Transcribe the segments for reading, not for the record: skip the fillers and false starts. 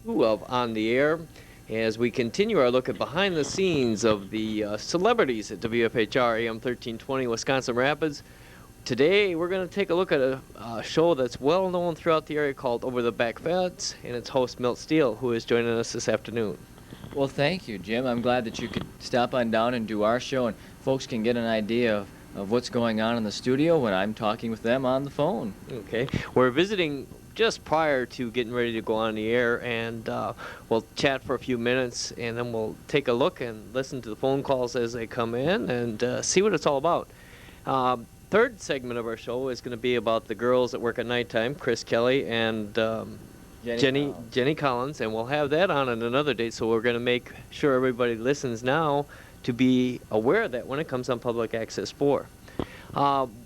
Of On the Air as we continue our look at behind the scenes of the celebrities at WFHR AM 1320 Wisconsin Rapids. Today we're going to take a look at a show that's well known throughout the area called Over the Back Fence, and its host Milton Steele, who is joining us this afternoon. Well, thank you, Jim. I'm glad that you could stop on down and do our show, and folks can get an idea of what's going on in the studio when I'm talking with them on the phone. Okay, we're visiting just prior to getting ready to go on the air, and we'll chat for a few minutes, and then we'll take a look and listen to the phone calls as they come in and see what it's all about. Third segment of our show is going to be about the girls that work at nighttime, Chris Kelly and Jenny Collins, and we'll have that on at another date, so we're going to make sure everybody listens now to be aware of that when it comes on Public Access 4.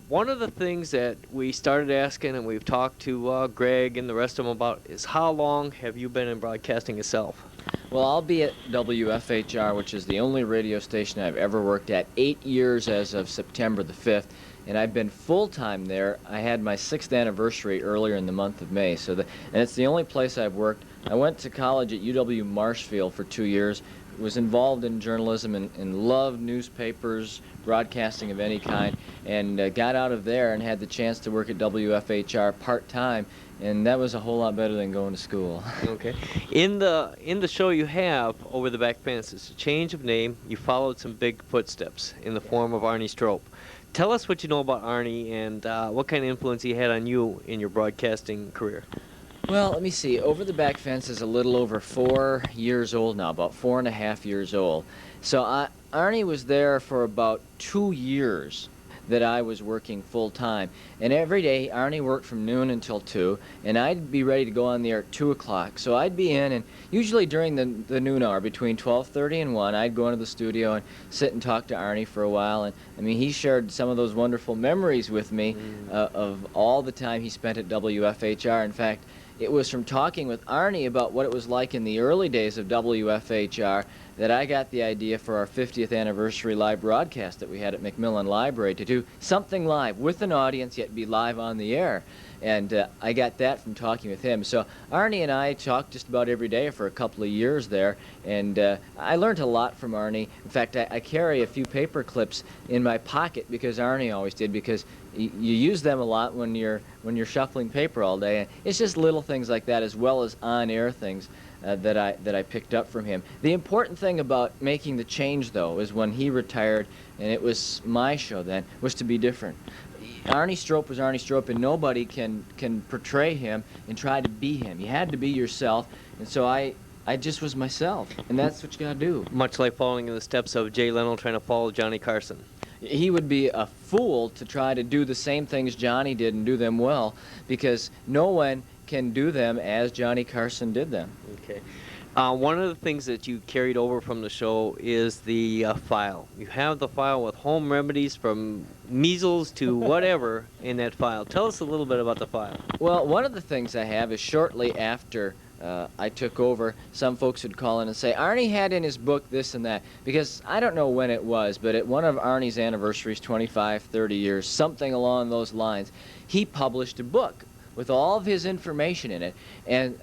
One of the things that we started asking, and we've talked to Greg and the rest of them about, is how long have you been in broadcasting yourself? Well, I'll be at WFHR, which is the only radio station I've ever worked at, 8 years as of September the 5th, and I've been full-time there. I had my 6th anniversary earlier in the month of May, and it's the only place I've worked. I went to college at UW Marshfield for 2 years, was involved in journalism and loved newspapers, broadcasting of any kind, and got out of there and had the chance to work at WFHR part-time, and that was a whole lot better than going to school. Okay. In the show you have Over the Back Fence, it's a change of name. You followed some big footsteps in the form of Arnie Strope. Tell us what you know about Arnie and what kind of influence he had on you in your broadcasting career. Well, let me see. Over the Back Fence is a little over 4 years old now, about 4.5 years old. So Arnie was there for about 2 years that I was working full-time. And every day, Arnie worked from noon until 2, and I'd be ready to go on the air at 2 o'clock. So I'd be in, and usually during the noon hour, between 12:30 and 1, I'd go into the studio and sit and talk to Arnie for a while. And, I mean, he shared some of those wonderful memories with me of all the time he spent at WFHR. In fact, it was from talking with Arnie about what it was like in the early days of WFHR that I got the idea for our 50th anniversary live broadcast that we had at McMillan Library to do something live with an audience, yet be live on the air. And I got that from talking with him. So Arnie and I talked just about every day for a couple of years there, and I learned a lot from Arnie. In fact, I carry a few paper clips in my pocket because Arnie always did, because you use them a lot when you're shuffling paper all day. And it's just little things like that, as well as on-air things that I picked up from him. The important thing about making the change, though, is when he retired, and it was my show then, was to be different. Arnie Strope was Arnie Strope, and nobody can portray him and try to be him. You had to be yourself, and so I just was myself, and that's what you got to do. Much like following in the steps of Jay Leno trying to follow Johnny Carson. He would be a fool to try to do the same things Johnny did and do them well, because no one can do them as Johnny Carson did them. Okay. One of the things that you carried over from the show is the file. You have the file with home remedies from measles to whatever in that file. Tell us a little bit about the file. Well, one of the things I have is shortly after I took over, some folks would call in and say, Arnie had in his book this and that, because I don't know when it was, but at one of Arnie's anniversaries, 25, 30 years, something along those lines, he published a book with all of his information in it, and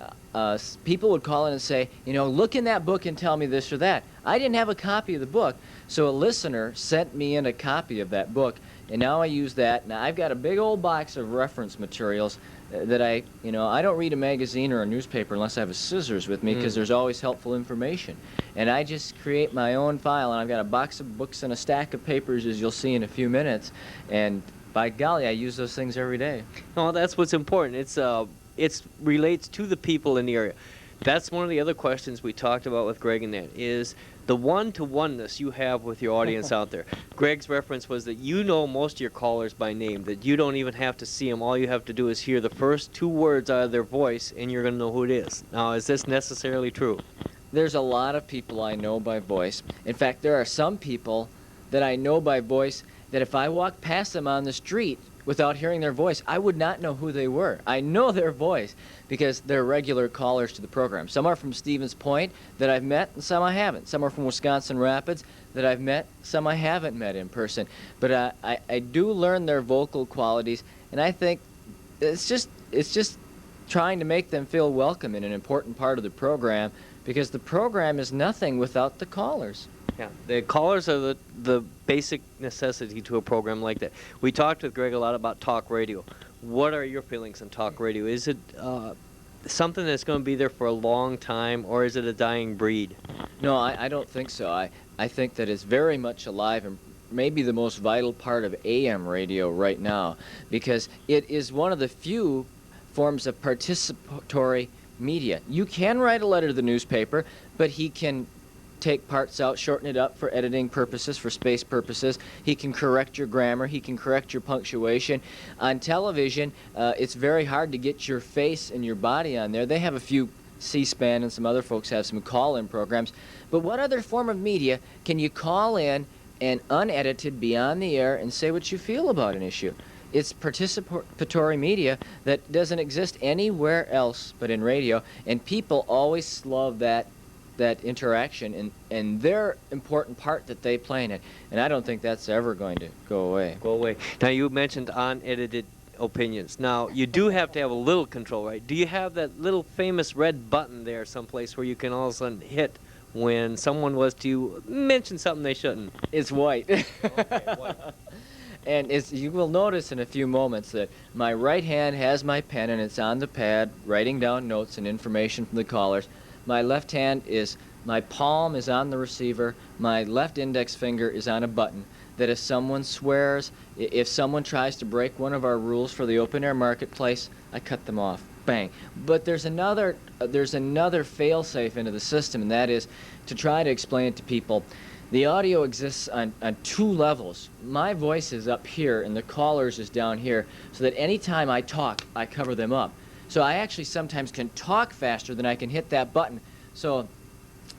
people would call in and say, you know, look in that book and tell me this or that. I didn't have a copy of the book, so a listener sent me in a copy of that book, and now I use that. Now I've got a big old box of reference materials that I don't read a magazine or a newspaper unless I have a scissors with me, because there's always helpful information. And I just create my own file, and I've got a box of books and a stack of papers, as you'll see in a few minutes, and by golly, I use those things every day. Oh, that's what's important. It relates to the people in the area. That's one of the other questions we talked about with Greg, and that is the one-to-oneness you have with your audience out there. Greg's reference was that you know most of your callers by name, that you don't even have to see them. All you have to do is hear the first 2 words out of their voice, and you're going to know who it is. Now, is this necessarily true? There's a lot of people I know by voice. In fact, there are some people that I know by voice that if I walked past them on the street without hearing their voice, I would not know who they were. I know their voice because they're regular callers to the program. Some are from Stevens Point that I've met, and some I haven't. Some are from Wisconsin Rapids that I've met, some I haven't met in person. But I do learn their vocal qualities, and I think it's just trying to make them feel welcome in an important part of the program, because the program is nothing without the callers. Yeah, the callers are the basic necessity to a program like that. We talked with Greg a lot about talk radio. What are your feelings on talk radio? Is it something that's going to be there for a long time, or is it a dying breed? No, I don't think so. I think that it's very much alive and maybe the most vital part of AM radio right now, because it is one of the few forms of participatory media. You can write a letter to the newspaper, but he can take parts out, shorten it up for editing purposes, for space purposes. He can correct your grammar. He can correct your punctuation. On television, it's very hard to get your face and your body on there. They have a few, C-SPAN and some other folks have some call-in programs. But what other form of media can you call in and unedited be on the air and say what you feel about an issue? It's participatory media that doesn't exist anywhere else but in radio, and people always love that interaction and their important part that they play in it. And I don't think that's ever going to go away. Go away. Now, you mentioned unedited opinions. Now, you do have to have a little control, right? Do you have that little famous red button there someplace where you can all of a sudden hit when someone was to mention something they shouldn't? It's white. Okay, white. And you will notice in a few moments that my right hand has my pen and it's on the pad writing down notes and information from the callers. My left hand my palm is on the receiver. My left index finger is on a button that if someone swears, if someone tries to break one of our rules for the open air marketplace, I cut them off. Bang. But there's another fail-safe into the system, and that is to try to explain it to people. The audio exists on two levels. My voice is up here, and the caller's is down here, so that anytime I talk, I cover them up. So I actually sometimes can talk faster than I can hit that button. So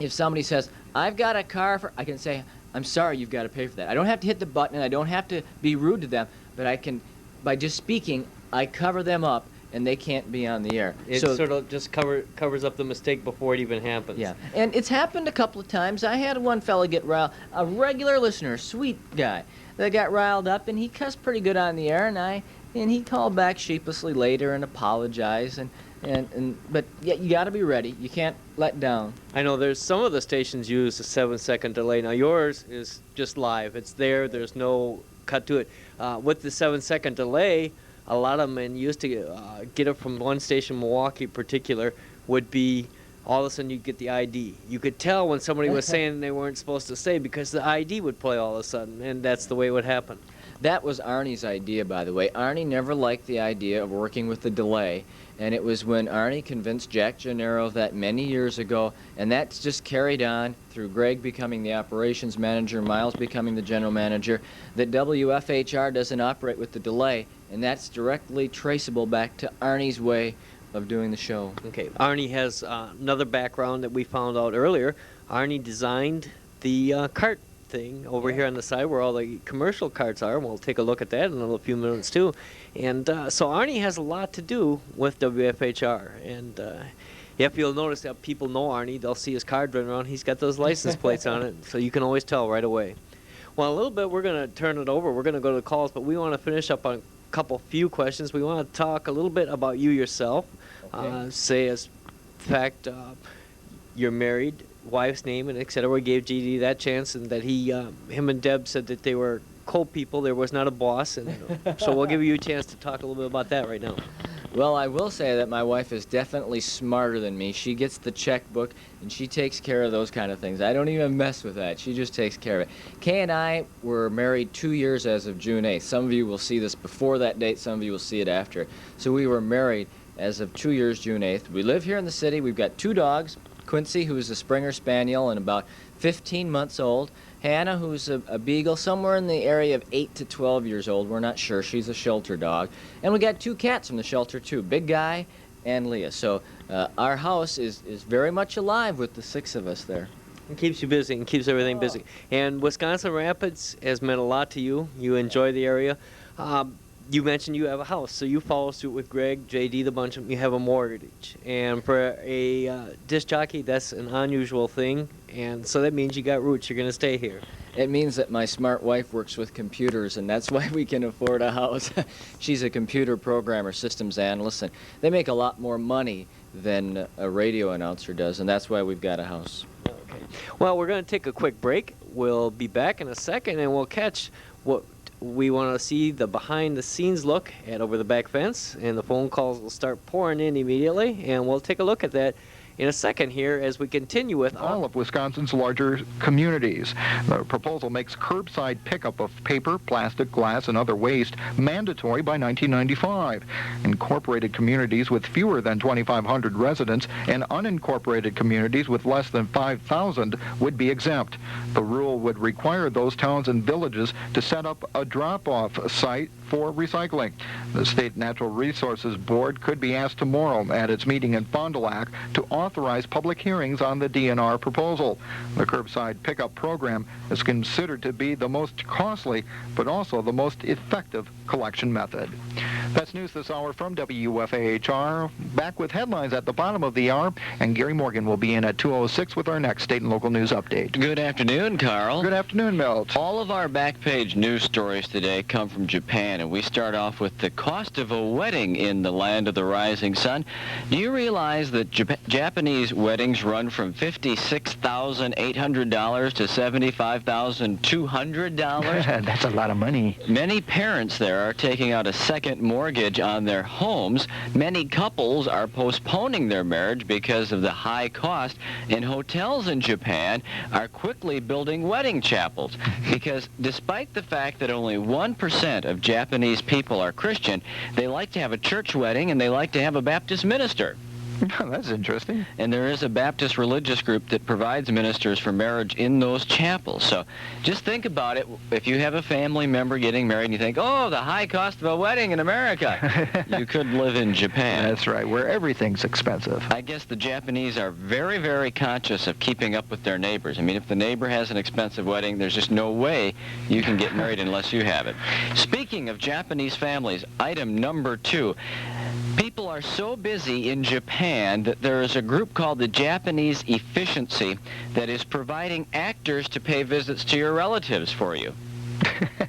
if somebody says, I've got a car I can say, I'm sorry, you've got to pay for that. I don't have to hit the button, and I don't have to be rude to them, but I can, by just speaking, I cover them up, and they can't be on the air. It sort of just covers up the mistake before it even happens. Yeah, and it's happened a couple of times. I had one fella get riled, a regular listener, sweet guy, that got riled up, and he cussed pretty good on the air, and he called back sheepishly later and apologized, but yeah, you got to be ready. You can't let down. I know there's some of the stations use a 7-second delay. Now yours is just live. It's there. There's no cut to it. With the 7-second delay, a lot of them, and used to get it from one station, Milwaukee in particular, would be all of a sudden you'd get the ID. You could tell when somebody was saying they weren't supposed to say because the ID would play all of a sudden, and that's the way it would happen. That was Arnie's idea, by the way. Arnie never liked the idea of working with the delay, and it was when Arnie convinced Jack Gennaro of that many years ago, and that's just carried on through Greg becoming the operations manager, Miles becoming the general manager, that WFHR doesn't operate with the delay, and that's directly traceable back to Arnie's way of doing the show. Okay, Arnie has another background that we found out earlier. Arnie designed the cart thing over here on the side where all the commercial carts are, and we'll take a look at that in a few minutes too. And so Arnie has a lot to do with WFHR, and if you'll notice that people know Arnie, they'll see his card running around. He's got those license plates on it, so you can always tell right away. Well, a little bit we're going to turn it over. We're going to go to the calls, but we want to finish up on a few questions. We want to talk a little bit about you yourself. Okay. Say as fact you're married, wife's name, and etc. We gave GD that chance, and that him and Deb said that they were co-people. There was not a boss, and so we'll give you a chance to talk a little bit about that right now. Well, I will say that my wife is definitely smarter than me. She gets the checkbook, and she takes care of those kind of things. I don't even mess with that. She just takes care of it. Kay and I were married 2 years as of June 8th. Some of you will see this before that date. Some of you will see it after. So we were married as of 2 years, June 8th. We live here in the city. We've got 2 dogs, Quincy, who's a Springer Spaniel and about 15 months old, Hannah, who's a beagle, somewhere in the area of 8 to 12 years old. We're not sure. She's a shelter dog. And we got 2 cats from the shelter, too, Big Guy and Leah. So our house is very much alive with the 6 of us there. It keeps you busy and keeps everything busy. And Wisconsin Rapids has meant a lot to you. You enjoy the area. You mentioned you have a house, so you follow suit with Greg, JD, the bunch of them. You have a mortgage. And for a disc jockey, that's an unusual thing. And so that means you got roots. You're going to stay here. It means that my smart wife works with computers, and that's why we can afford a house. She's a computer programmer, systems analyst, and they make a lot more money than a radio announcer does, and that's why we've got a house. Okay. Well, we're going to take a quick break. We'll be back in a second, and we'll catch what we want to see, the behind-the-scenes look at Over the Back Fence, and the phone calls will start pouring in immediately, and we'll take a look at that in a second here as we continue with all of Wisconsin's larger communities. The proposal makes curbside pickup of paper, plastic, glass, and other waste mandatory by 1995. Incorporated communities with fewer than 2,500 residents and unincorporated communities with less than 5,000 would be exempt. The rule would require those towns and villages to set up a drop-off site for recycling. The State Natural Resources Board could be asked tomorrow at its meeting in Fond du Lac to authorize public hearings on the DNR proposal. The curbside pickup program is considered to be the most costly, but also the most effective collection method. That's news this hour from WFHR. Back with headlines at the bottom of the hour, and Gary Morgan will be in at 2:06 with our next state and local news update. Good afternoon, Carl. Good afternoon, Milt. All of our back page news stories today come from Japan, and we start off with the cost of a wedding in the land of the rising sun. Do you realize that Japanese weddings run from $56,800 to $75,200? That's a lot of money. Many parents there are taking out a second mortgage on their homes. Many couples are postponing their marriage because of the high cost, and hotels in Japan are quickly building wedding chapels because despite the fact that only 1% of Japanese people are Christian, they like to have a church wedding and they like to have a Baptist minister. That's interesting. And there is a Baptist religious group that provides ministers for marriage in those chapels. So just think about it. If you have a family member getting married and you think, oh, the high cost of a wedding in America, you could live in Japan. That's right, where everything's expensive. I guess the Japanese are very, very conscious of keeping up with their neighbors. I mean, if the neighbor has an expensive wedding, there's just no way you can get married unless you have it. Speaking of Japanese families, item number 2. People are so busy in Japan that there is a group called the Japanese Efficiency that is providing actors to pay visits to your relatives for you.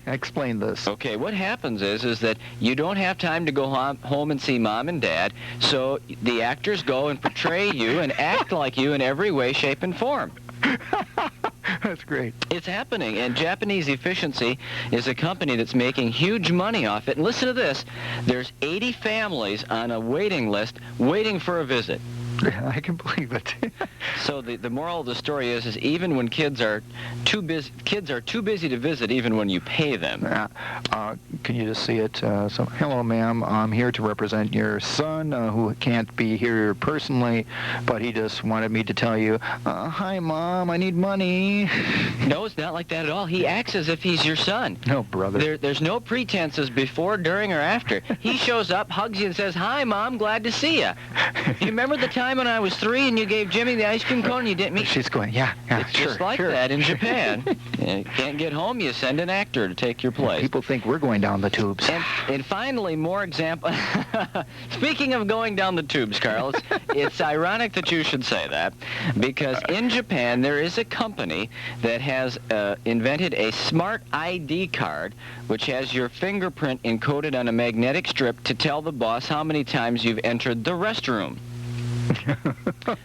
Explain this. Okay, what happens is that you don't have time to go home and see mom and dad, so the actors go and portray you and act like you in every way, shape, and form. That's great. It's happening, and Japanese Efficiency is a company that's making huge money off it. And listen to this. There's 80 families on a waiting list waiting for a visit. I can believe it. So the moral of the story is even when kids are too busy to visit even when you pay them. Can you just see it? So, hello, ma'am. I'm here to represent your son who can't be here personally, but he just wanted me to tell you, hi, Mom, I need money. No, it's not like that at all. He acts as if he's your son. No, brother. There's no pretenses before, during, or after. He shows up, hugs you, and says, hi, Mom, glad to see you. You remember the time when I was 3 and you gave Jimmy the ice cream cone and you didn't meet? She's going, yeah, it's sure, just like sure. that in Japan. You can't get home, you send an actor to take your place. People think we're going down the tubes. And finally, more example. Speaking of going down the tubes, Carl, it's ironic that you should say that, because in Japan there is a company that has invented a smart ID card which has your fingerprint encoded on a magnetic strip to tell the boss how many times you've entered the restroom.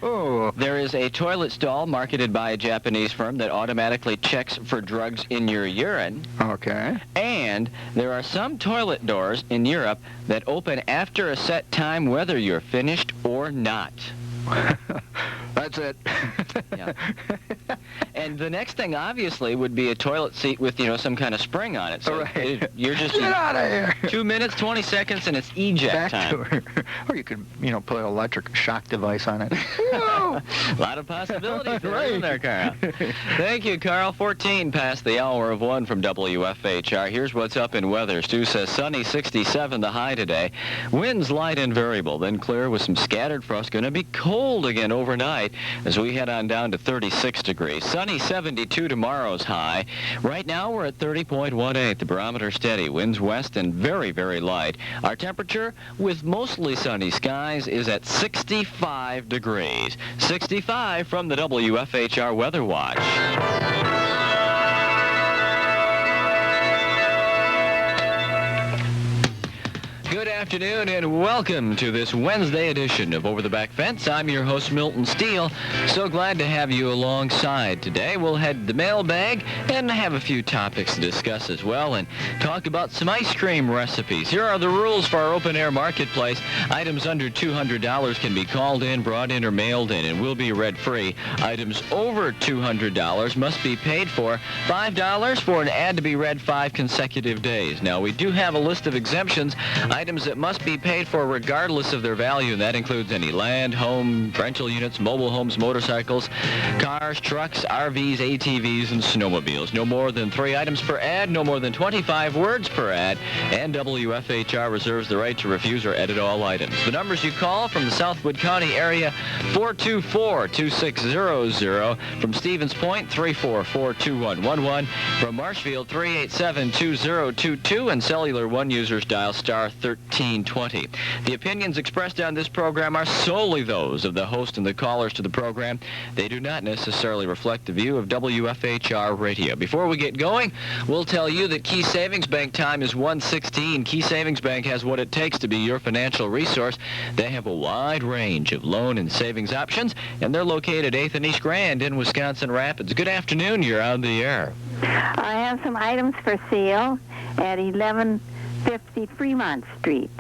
Oh. There is a toilet stall marketed by a Japanese firm that automatically checks for drugs in your urine. Okay. And there are some toilet doors in Europe that open after a set time whether you're finished or not. That's it. Yeah. And the next thing, obviously, would be a toilet seat with, some kind of spring on it. So right. You're just Get out of here. 2 minutes, 20 seconds, and it's eject Back time. to her. Or you could, put an electric shock device on it. Whoa. A lot of possibilities Right. isn't there, Carl? Thank you, Carl. 14 past the hour of 1 from WFHR. Here's what's up in weather. Stu says sunny, 67 the high today. Winds light and variable, then clear with some scattered frost. Going to be cold again overnight as we head on down to 36 degrees. Sunny, 72 tomorrow's high. Right now we're at 30.18. The barometer steady. Winds west and very, very light. Our temperature with mostly sunny skies is at 65 degrees. 65 from the WFHR Weather Watch. Good afternoon and welcome to this Wednesday edition of Over the Back Fence. I'm your host, Milton Steele. So glad to have you alongside today. We'll head to the mailbag and have a few topics to discuss as well and talk about some ice cream recipes. Here are the rules for our open-air marketplace. Items under $200 can be called in, brought in, or mailed in and will be read free. Items over $200 must be paid for. $5 for an ad to be read 5 consecutive days. Now, we do have a list of exemptions. Items that must be paid for regardless of their value, and that includes any land, home, rental units, mobile homes, motorcycles, cars, trucks, RVs, ATVs, and snowmobiles. No more than 3 items per ad, no more than 25 words per ad, and WFHR reserves the right to refuse or edit all items. The numbers you call from the Southwood County area, 424-2600. From Stevens Point, 344-2111. From Marshfield, 387-2022. And Cellular One users dial star 1320. The opinions expressed on this program are solely those of the host and the callers to the program. They do not necessarily reflect the view of WFHR Radio. Before we get going, we'll tell you that Key Savings Bank time is 1:16. Key Savings Bank has what it takes to be your financial resource. They have a wide range of loan and savings options, and they're located 8th and East Grand in Wisconsin Rapids. Good afternoon. You're on the air. I have some items for sale at 1150 Fremont Street,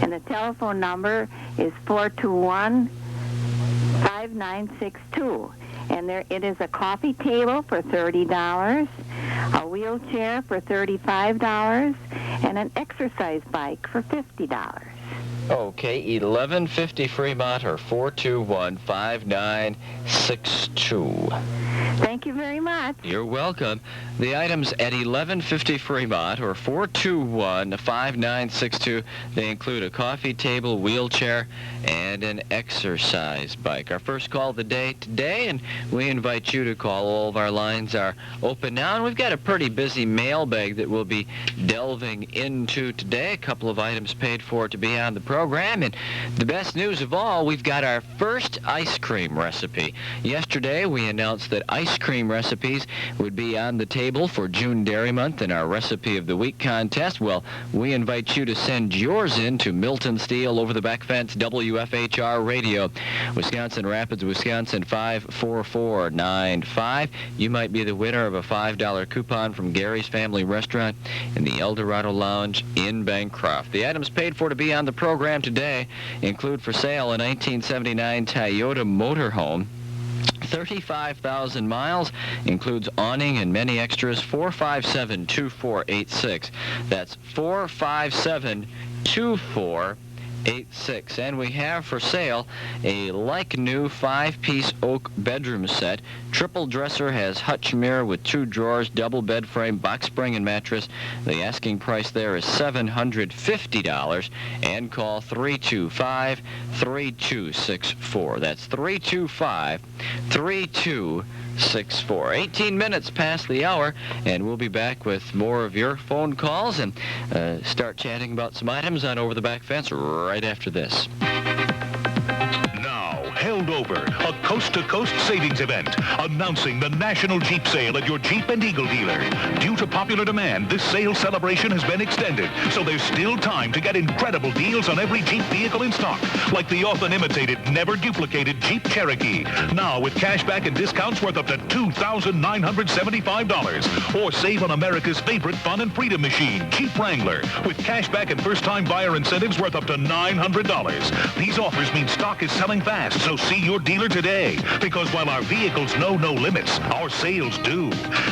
and the telephone number is 421-5962. And it is a coffee table for $30, a wheelchair for $35, and an exercise bike for $50. Okay, 1150 Fremont or 421-5962. Thank you very much. You're welcome. The items at 1150 Fremont or 421-5962, they include a coffee table, wheelchair, and an exercise bike. Our first call of the day today, and we invite you to call. All of our lines are open now, and we've got a pretty busy mailbag that we'll be delving into today. A couple of items paid for to be on the program, and the best news of all, we've got our first ice cream recipe. Yesterday, we announced that ice cream recipes would be on the table for June Dairy Month in our Recipe of the Week contest. Well, we invite you to send yours in to Milton Steele, Over the Back Fence, WFHR Radio, Wisconsin Rapids, Wisconsin 54495. You might be the winner of a $5 coupon from Gary's Family Restaurant in the Eldorado Lounge in Bancroft. The items paid for to be on the program today include for sale a 1979 Toyota motorhome, 35,000 miles, includes awning and many extras. 457-2486. That's 457-2486. And we have for sale a like-new 5-piece oak bedroom set. Triple dresser, has hutch mirror with 2 drawers, double bed frame, box spring, and mattress. The asking price there is $750. And call 325-3264. That's 325-3264. 18 minutes past the hour, and we'll be back with more of your phone calls and start chatting about some items on Over the Back Fence right after this. Held Over, a coast-to-coast savings event, announcing the National Jeep Sale at your Jeep and Eagle dealer. Due to popular demand, this sale celebration has been extended, so there's still time to get incredible deals on every Jeep vehicle in stock, like the often-imitated, never-duplicated Jeep Cherokee. Now with cashback and discounts worth up to $2,975. Or save on America's favorite fun and freedom machine, Jeep Wrangler, with cashback and first-time buyer incentives worth up to $900. These offers mean stock is selling fast, so see your dealer today, because while our vehicles know no limits, our sales do.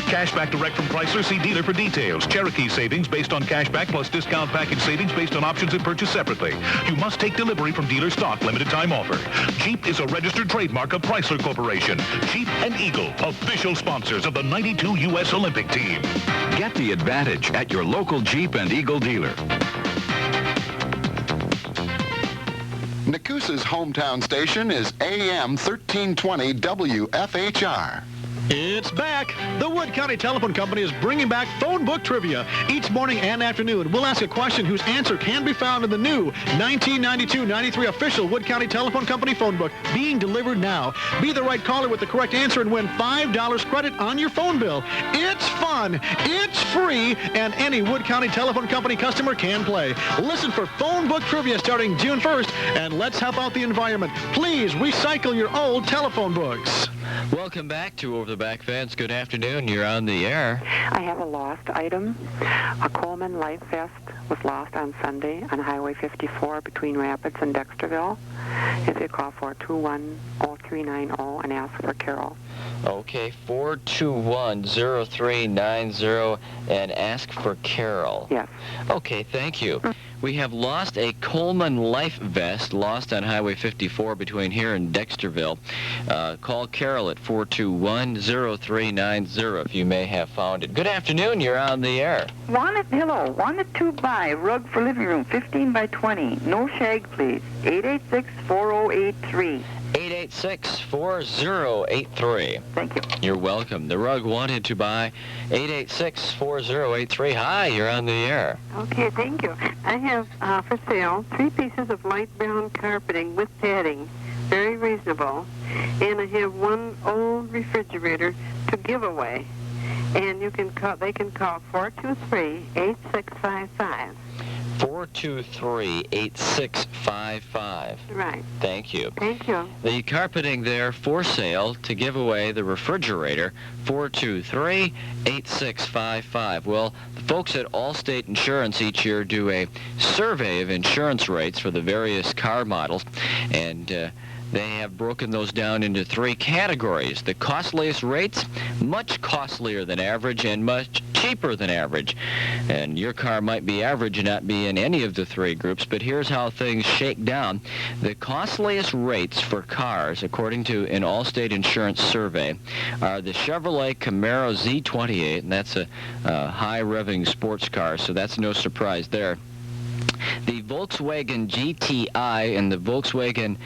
Cashback direct from Chrysler. See dealer for details. Cherokee savings based on cashback plus discount package savings based on options and purchase separately. You must take delivery from dealer stock. Limited time offer. Jeep is a registered trademark of Chrysler Corporation. Jeep and Eagle, official sponsors of the '92 U.S. Olympic team. Get the advantage at your local Jeep and Eagle dealer. Nakusa's hometown station is AM 1320 WFHR. It's It's back. The Wood County Telephone Company is bringing back phone book trivia. Each morning and afternoon, we'll ask a question whose answer can be found in the new 1992-93 official Wood County Telephone Company phone book being delivered now. Be the right caller with the correct answer and win $5 credit on your phone bill. It's fun, it's free, and any Wood County Telephone Company customer can play. Listen for phone book trivia starting June 1st, and let's help out the environment. Please recycle your old telephone books. Welcome back to Over the Back Fence. Good afternoon. You're on the air. I have a lost item. A Coleman life vest was lost on Sunday on Highway 54 between Rapids and Dexterville. If you call 421-0390 and ask for Carol. Okay, 421-0390 and ask for Carol. Yes. Okay, thank you. We have lost a Coleman life vest lost on Highway 54 between here and Dexterville. Call Carol at 421-0390 if you may have found it. Good afternoon. You're on the air. Hello. Wanted to buy rug for living room, 15 by 20. No shag, please. 886-4083. 886-4083. Thank you. You're welcome. The rug wanted to buy 886-4083. Hi, you're on the air. Okay, thank you. I have for sale 3 pieces of light brown carpeting with padding. Very reasonable. And I have 1 old refrigerator to give away. And they can call 423-8655. 423-8655. Right. Thank you. Thank you. The carpeting there for sale to give away the refrigerator, 423-8655. Well, the folks at Allstate Insurance each year do a survey of insurance rates for the various car models, and they have broken those down into 3 categories. The costliest rates, much costlier than average and much cheaper than average. And your car might be average and not be in any of the 3 groups, but here's how things shake down. The costliest rates for cars, according to an Allstate Insurance survey, are the Chevrolet Camaro Z28, and that's a high-revving sports car, so that's no surprise there. The Volkswagen GTI and the Volkswagen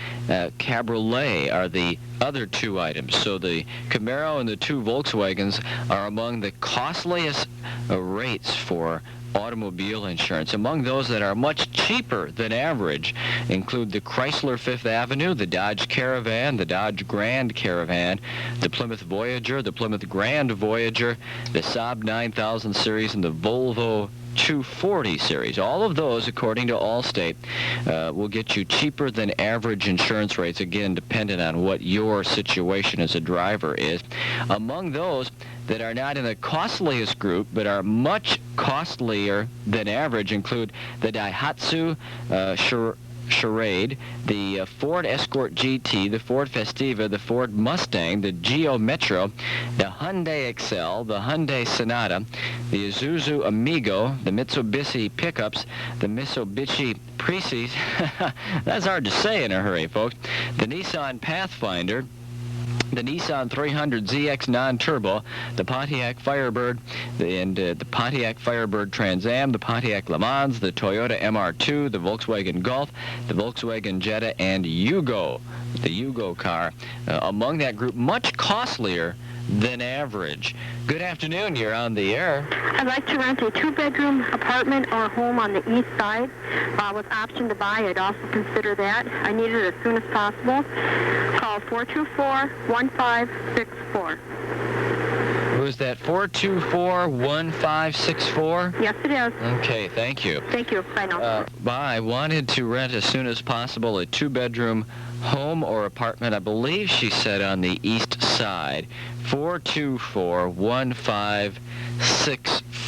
Cabriolet are the other 2 items. So the Camaro and the 2 Volkswagens are among the costliest rates for automobile insurance. Among those that are much cheaper than average include the Chrysler Fifth Avenue, the Dodge Caravan, the Dodge Grand Caravan, the Plymouth Voyager, the Plymouth Grand Voyager, the Saab 9000 series, and the Volvo 240 series. All of those, according to Allstate, will get you cheaper than average insurance rates, again, dependent on what your situation as a driver is. Among those that are not in the costliest group but are much costlier than average include the Daihatsu Charade, the Ford Escort GT, the Ford Festiva, the Ford Mustang, the Geo Metro, the Hyundai Excel, the Hyundai Sonata, the Isuzu Amigo, the Mitsubishi pickups, the Mitsubishi Precis, that's hard to say in a hurry, folks, the Nissan Pathfinder, the Nissan 300 ZX non-turbo, the Pontiac Firebird, the Pontiac Firebird Trans Am, the Pontiac Le Mans, the Toyota MR2, the Volkswagen Golf, the Volkswagen Jetta, and Yugo, the Yugo car. Among that group, much costlier than average. Good afternoon. You're on the air. I'd like to rent a 2-bedroom apartment or home on the east side with option to buy. I'd also consider that. I need it as soon as possible. Call 424-1564. Who's that? 424-1564? Yes, it is. Okay, thank you. Thank you. Bye now. I wanted to rent as soon as possible a 2-bedroom home or apartment, I believe she said on the east side. 424-1564.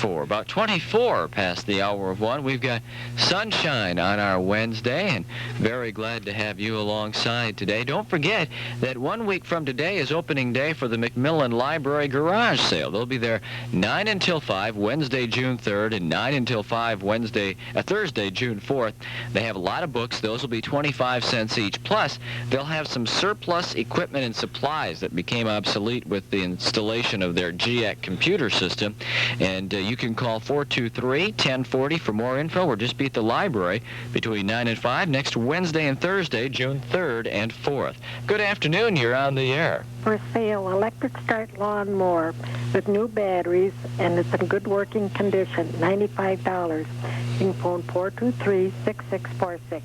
About 24 past the hour of 1. We've got sunshine on our Wednesday, and very glad to have you alongside today. Don't forget that 1 week from today is opening day for the Macmillan Library Garage Sale. They'll be there 9 until 5, Wednesday, June 3rd, and 9 until 5, Thursday, June 4th. They have a lot of books. Those will be 25 cents each. Plus, they'll have some surplus equipment and supplies that became obsolete with the installation of their GIAC computer system. And you can call 423-1040 for more info, or just be at the library between 9 and 5 next Wednesday and Thursday, June 3rd and 4th. Good afternoon. You're on the air. for sale electric start lawnmower with new batteries, and it's in good working condition, $95. You can phone 423-6646.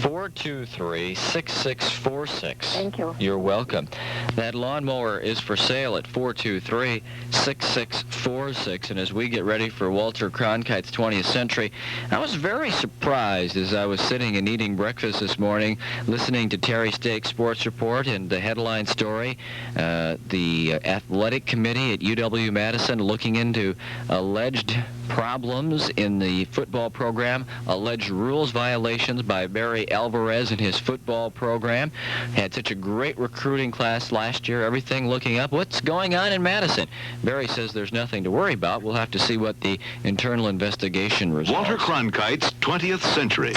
423-6646. Thank you. You're welcome. That lawnmower is for sale at 423-6646. And as we get ready for Walter Cronkite's 20th Century, I was very surprised as I was sitting and eating breakfast this morning, listening to Terry Stake's sports report and the headline story. The athletic committee at UW-Madison looking into alleged problems in the football program, alleged rules violations by Barry Alvarez and his football program. Had such a great recruiting class last year, everything looking up. What's going on in Madison? Barry says there's nothing to worry about. We'll have to see what the internal investigation results. Walter Cronkite's 20th Century.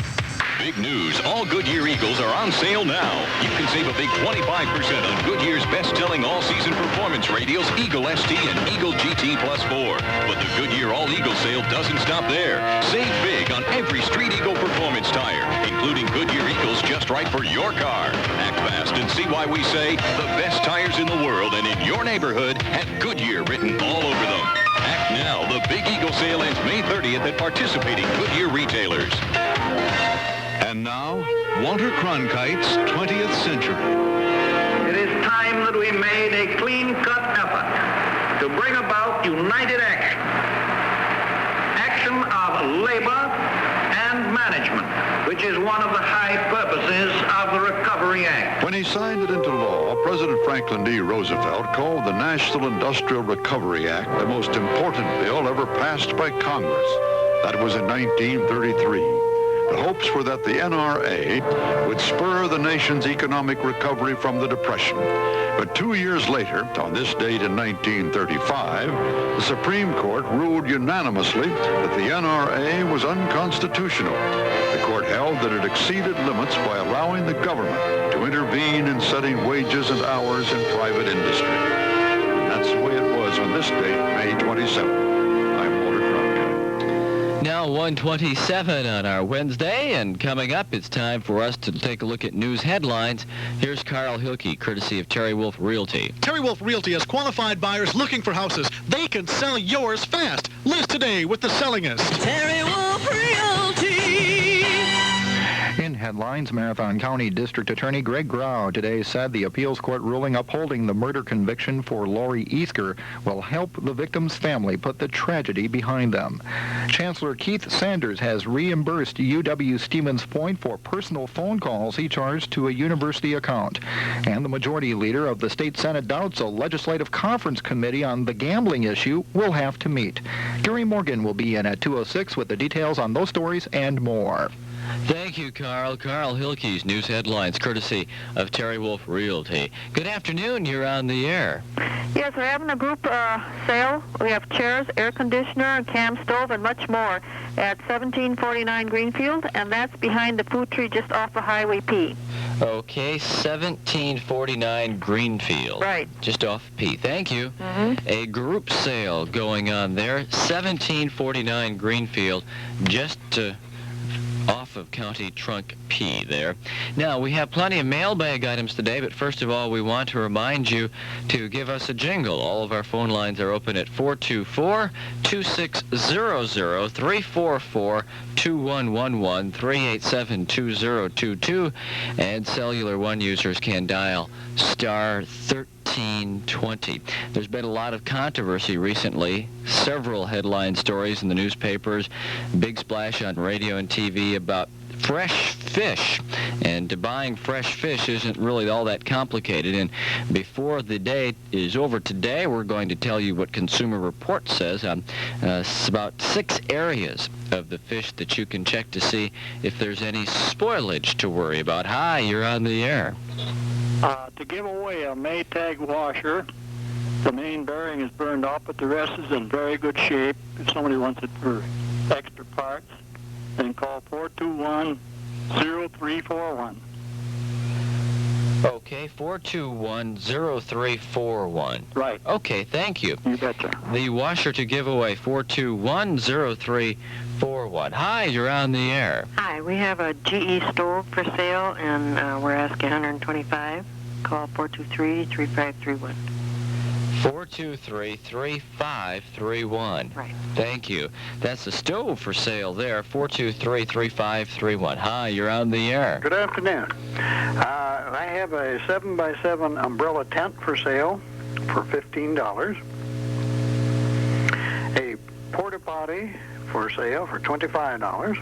Big news. All Goodyear Eagles are on sale now. You can save a big 25% on Goodyear's best-selling all-season performance radials, Eagle ST and Eagle GT Plus 4. But the Goodyear All-Eagle sale doesn't stop there. Save big on every Street Eagle performance tire, including Goodyear Eagles just right for your car. Act fast and see why we say the best tires in the world and in your neighborhood have Goodyear written all over them. Act now. The Big Eagle sale ends May 30th at participating Goodyear retailers. And now, Walter Cronkite's 20th Century. It is time that we made a clean-cut effort to bring about united action. Action of labor and management, which is one of the high purposes of the Recovery Act. When he signed it into law, President Franklin D. Roosevelt called the National Industrial Recovery Act the most important bill ever passed by Congress. That was in 1933. The hopes were that the NRA would spur the nation's economic recovery from the Depression. But 2 years later, on this date in 1935, the Supreme Court ruled unanimously that the NRA was unconstitutional. The court held that it exceeded limits by allowing the government to intervene in setting wages and hours in private industry. And that's the way it was on this date, May 27th. I'm Walter Cronkite. Now 1:27 on our Wednesday, and coming up, it's time for us to take a look at news headlines. Here's Carl Hilke, courtesy of Terry Wolf Realty. Terry Wolf Realty has qualified buyers looking for houses. They can sell yours fast. List today with the Sellingist. Terry Wolf Realty. In headlines, Marathon County District Attorney Greg Grau today said the appeals court ruling upholding the murder conviction for Lori Easker will help the victim's family put the tragedy behind them. Chancellor Keith Sanders has reimbursed UW-Stevens Point for personal phone calls he charged to a university account. And the majority leader of the state Senate doubts a legislative conference committee on the gambling issue will have to meet. Gary Morgan will be in at 2:06 with the details on those stories and more. Thank you, Carl. Carl Hilke's news headlines, courtesy of Terry Wolf Realty. Good afternoon. You're on the air. Yes, we're having a group sale. We have chairs, air conditioner, cam stove, and much more at 1749 Greenfield, and that's behind the food tree just off of Highway P. Okay, 1749 Greenfield. Right. Just off P. Thank you. A group sale going on there, 1749 Greenfield, just off of County Trunk P there. Now, we have plenty of mailbag items today, but first of all, we want to remind you to give us a jingle. All of our phone lines are open at 424-2600, 344-2111, 387-2022, and Cellular One users can dial star 1320. There's been a lot of controversy recently, several headline stories in the newspapers, big splash on radio and TV about fresh fish, and buying fresh fish isn't really all that complicated. And before the day is over today, we're going to tell you what Consumer Report says on about 6 areas of the fish that you can check to see if there's any spoilage to worry about. Hi, you're on the air. To give away a Maytag washer, the main bearing is burned off, but the rest is in very good shape. If somebody wants it for extra parts, then call 421-0341. Okay, 421-0341. Right. Okay, thank you. You betcha. The washer to give away, 421-0341. Hi, you're on the air. Hi, we have a GE stove for sale, and we're asking $125. call 423-3531. 423-3531. Right. Thank you. That's the stove for sale there, 423-3531. Hi, you're on the air. Good afternoon. I have a 7x7 umbrella tent for sale for $15. A porta potty for sale for $25.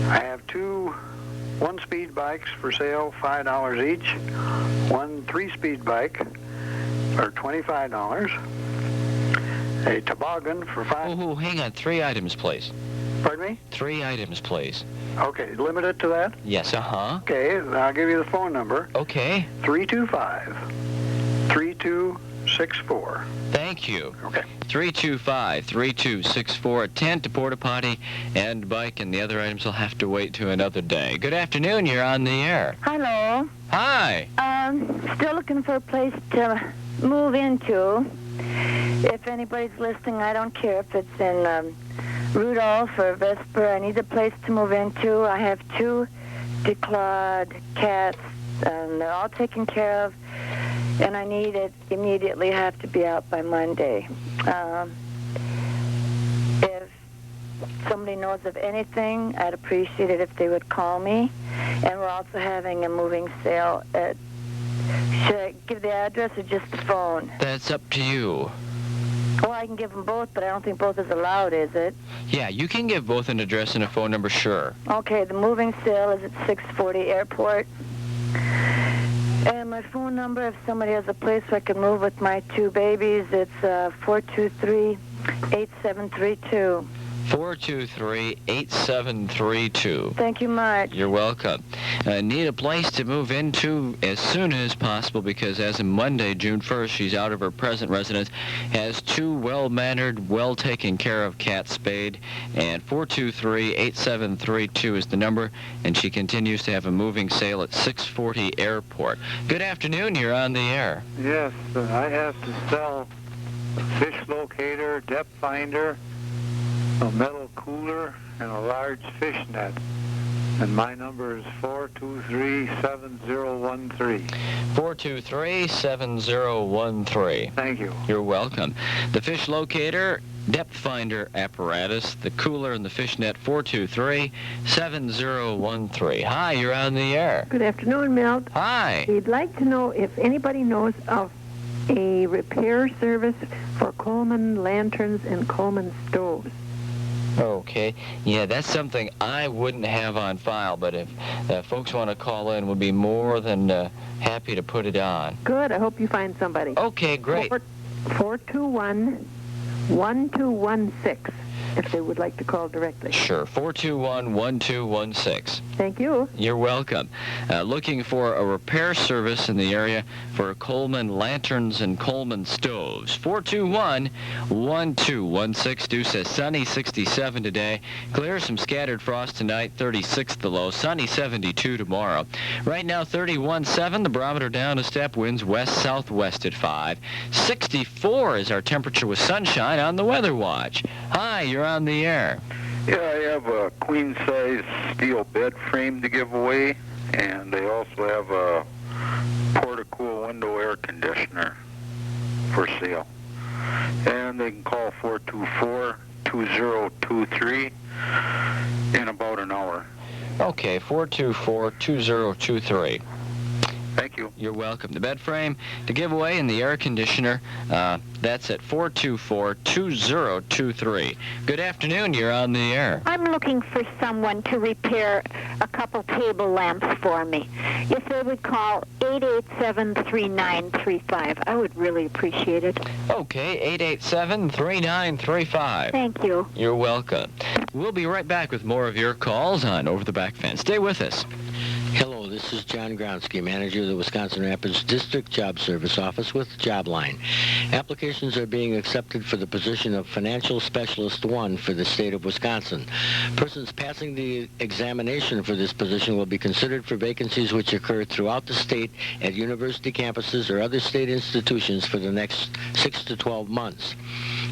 I have two one-speed bikes for sale, $5 each. One three-speed bike for $25. A toboggan for $5. Oh, hang on. 3 items, please. Pardon me? 3 items, please. Okay, limited to that? Yes, uh-huh. Okay, I'll give you the phone number. Okay. 325-3264. Thank you. Okay. 325-3264. A tent, a porta potty, and bike, and the other items will have to wait to another day. Good afternoon. You're on the air. Hello. Hi. Still looking for a place to move into. If anybody's listening, I don't care if it's in Rudolph or Vesper. I need a place to move into. I have 2 declawed cats, and they're all taken care of, and I need it immediately. Have to be out by Monday. If somebody knows of anything, I'd appreciate it if they would call me. And we're also having a moving sale at... Should I give the address or just the phone? That's up to you. Well, I can give them both, but I don't think both is allowed, is it? Yeah, you can give both an address and a phone number, sure. Okay, the moving sale is at 640 Airport. And my phone number, if somebody has a place where I can move with my 2 babies, it's 423-8732. 423-8732. Thank you much. You're welcome. Need a place to move into as soon as possible because as of Monday, June 1st, she's out of her present residence, has 2 well-mannered, well-taken care of cats spayed, and 423-8732 is the number, and she continues to have a moving sale at 640 Airport. Good afternoon. You're on the air. Yes, I have to sell a fish locator, depth finder, a metal cooler, and a large fish net. And my number is 423-7013. 423-7013. Thank you. You're welcome. The fish locator, depth finder apparatus, the cooler, and the fish net, 423-7013. Hi, you're on the air. Good afternoon, Milt. Hi. We'd like to know if anybody knows of a repair service for Coleman lanterns and Coleman stoves. Okay. Yeah, that's something I wouldn't have on file, but if folks want to call in, we'll be more than happy to put it on. Good. I hope you find somebody. Okay, great. 421-1216, if they would like to call directly. Sure. 421-1216. Thank you. You're welcome. Looking for a repair service in the area for Coleman lanterns and Coleman stoves. 421-1216. Dew says sunny, 67 today. Clear, some scattered frost tonight, 36 the low. Sunny, 72 tomorrow. Right now, 31.7. The barometer down a step. Winds west-southwest at 5. 64 is our temperature with sunshine on the Weather Watch. Hi, you're on the air. Yeah, I have a queen-size steel bed frame to give away, and they also have a Portacool window air conditioner for sale. And they can call 424-2023 in about an hour. Okay, 424-2023. Thank you. You're welcome. The bed frame to give away and the air conditioner, that's at 424-2023. Good afternoon. You're on the air. I'm looking for someone to repair a couple table lamps for me. If they would call 887-3935, I would really appreciate it. Okay, 887-3935. Thank you. You're welcome. We'll be right back with more of your calls on Over the Back Fence. Stay with us. Hello, this is John Gronsky, manager of the Wisconsin Rapids District Job Service Office with Jobline. Applications are being accepted for the position of Financial Specialist 1 for the state of Wisconsin. Persons passing the examination for this position will be considered for vacancies which occur throughout the state at university campuses or other state institutions for the next 6 to 12 months.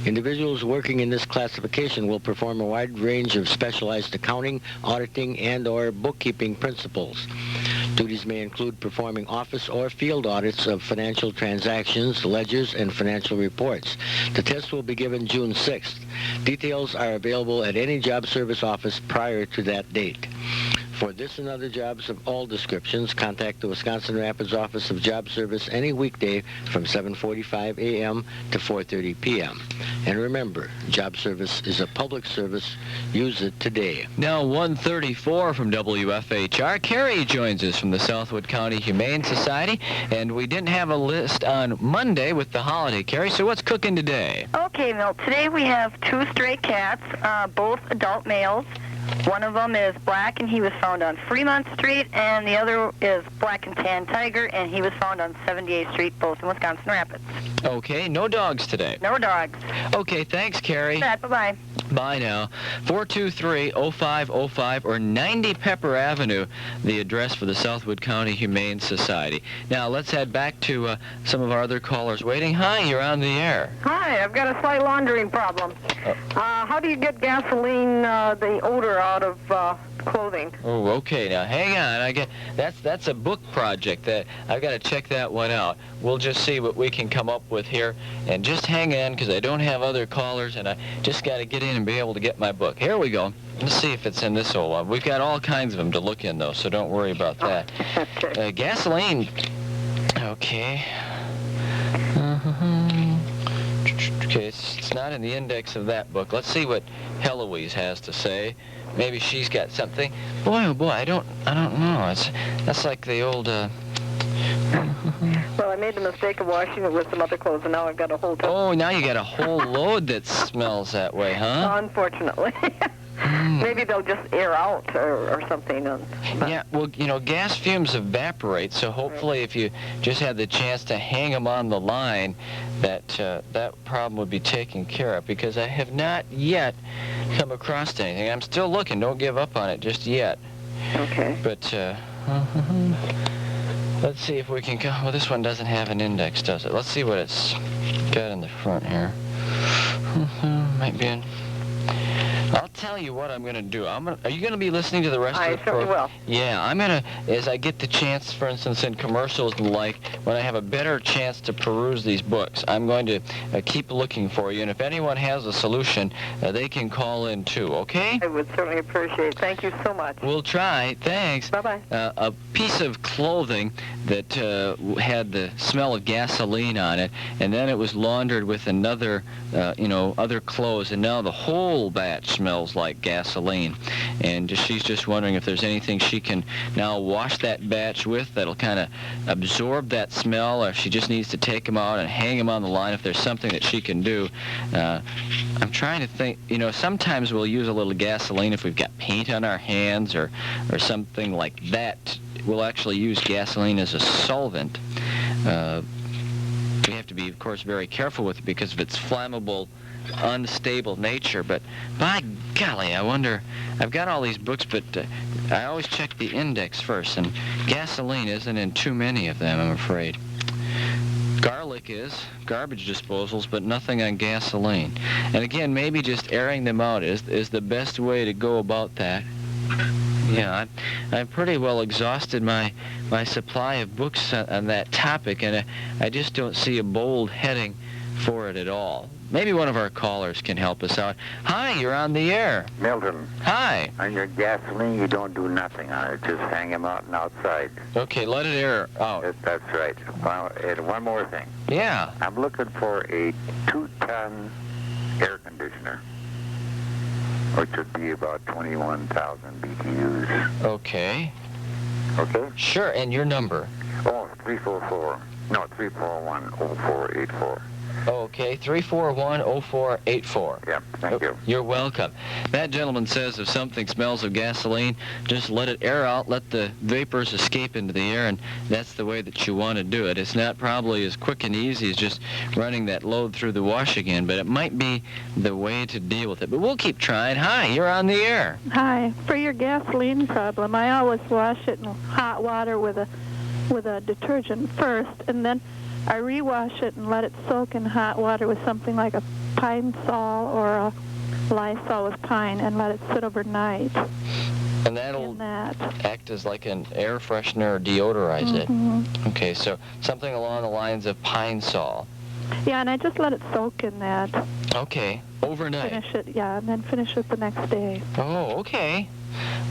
Individuals working in this classification will perform a wide range of specialized accounting, auditing, and/or bookkeeping principles. Duties may include performing office or field audits of financial transactions, ledgers, and financial reports. The test will be given June 6th. Details are available at any job service office prior to that date. For this and other jobs of all descriptions, contact the Wisconsin Rapids Office of Job Service any weekday from 7:45 a.m. to 4:30 p.m. And remember, job service is a public service. Use it today. Now 1:34 from WFHR. Carrie joins us from the Southwood County Humane Society, and we didn't have a list on Monday with the holiday, Carrie, so what's cooking today? Okay, Milt, today we have 2 stray cats, both adult males. One of them is black, and he was found on Fremont Street, and the other is black and tan tiger, and he was found on 78th Street, both in Wisconsin Rapids. Okay, no dogs today. No dogs. Okay, thanks, Carrie. Bye-bye. Bye now. 423-0505 or 90 Pepper Avenue, the address for the Southwood County Humane Society. Now, let's head back to some of our other callers waiting. Hi, you're on the air. Hi, I've got a slight laundering problem. How do you get gasoline, the odor out of clothing? Oh, okay. Now, hang on. That's a book project that I've got to check that one out. We'll just see what we can come up with here. And just hang on, because I don't have other callers, and I just got to get in and be able to get my book. Here we go. Let's see if it's in this old one. We've got all kinds of them to look in, though, so don't worry about that. Okay. Gasoline. Okay. Okay, it's not in the index of that book. Let's see what Heloise has to say. Maybe she's got something. Boy, oh boy, I don't know. That's like the old. Well, I made the mistake of washing it with some other clothes, and now I've got a whole ton. Oh, now you got a whole load that smells that way, huh? Unfortunately. Maybe they'll just air out or something. Yeah, well, gas fumes evaporate, so hopefully if you just had the chance to hang them on the line, that problem would be taken care of, because I have not yet come across anything. I'm still looking. Don't give up on it just yet. Okay. But let's see if we can go. Well, this one doesn't have an index, does it? Let's see what it's got in the front here. Might be in. I'll tell you what I'm going to do. Are you going to be listening to the rest of the program? I certainly will. Yeah, I'm going to, as I get the chance, for instance, in commercials and the like, when I have a better chance to peruse these books, I'm going to keep looking for you. And if anyone has a solution, they can call in too, okay? I would certainly appreciate it. Thank you so much. We'll try. Thanks. Bye-bye. A piece of clothing that had the smell of gasoline on it, and then it was laundered with another, other clothes, and now the whole batch smells like gasoline. And she's just wondering if there's anything she can now wash that batch with that'll kind of absorb that smell, or if she just needs to take them out and hang them on the line, if there's something that she can do. I'm trying to think, sometimes we'll use a little gasoline if we've got paint on our hands or something like that. We'll actually use gasoline as a solvent. We have to be, of course, very careful with it because of its flammable, unstable nature. But by golly, I wonder, I've got all these books, but I always check the index first, and gasoline isn't in too many of them, I'm afraid. Garlic is, garbage disposals, but nothing on gasoline. And again, maybe just airing them out is the best way to go about that. Yeah, I've pretty well exhausted my supply of books on that topic, and I just don't see a bold heading for it at all. Maybe one of our callers can help us out. Hi, you're on the air. Milton. Hi. On your gasoline, you don't do nothing on it. Just hang them out and outside. Okay, let it air out. That's right. And one more thing. Yeah. I'm looking for a 2-ton air conditioner, which would be about 21,000 BTUs. Okay. Okay? Sure, and your number? Oh, 341-0484. Okay, 341-0484. Yeah, thank you. You're welcome. That gentleman says if something smells of gasoline, just let it air out, let the vapors escape into the air, and that's the way that you want to do it. It's not probably as quick and easy as just running that load through the wash again, but it might be the way to deal with it. But we'll keep trying. Hi, you're on the air. Hi. For your gasoline problem, I always wash it in hot water with a detergent first, and then I rewash it and let it soak in hot water with something like a pine sol or a Lysol with pine and let it sit overnight. And that'll act as like an air freshener or deodorize it. Okay, so something along the lines of Pine Sol. Yeah, and I just let it soak in that. Okay, overnight. Finish it, yeah, and then finish it the next day. Oh, okay.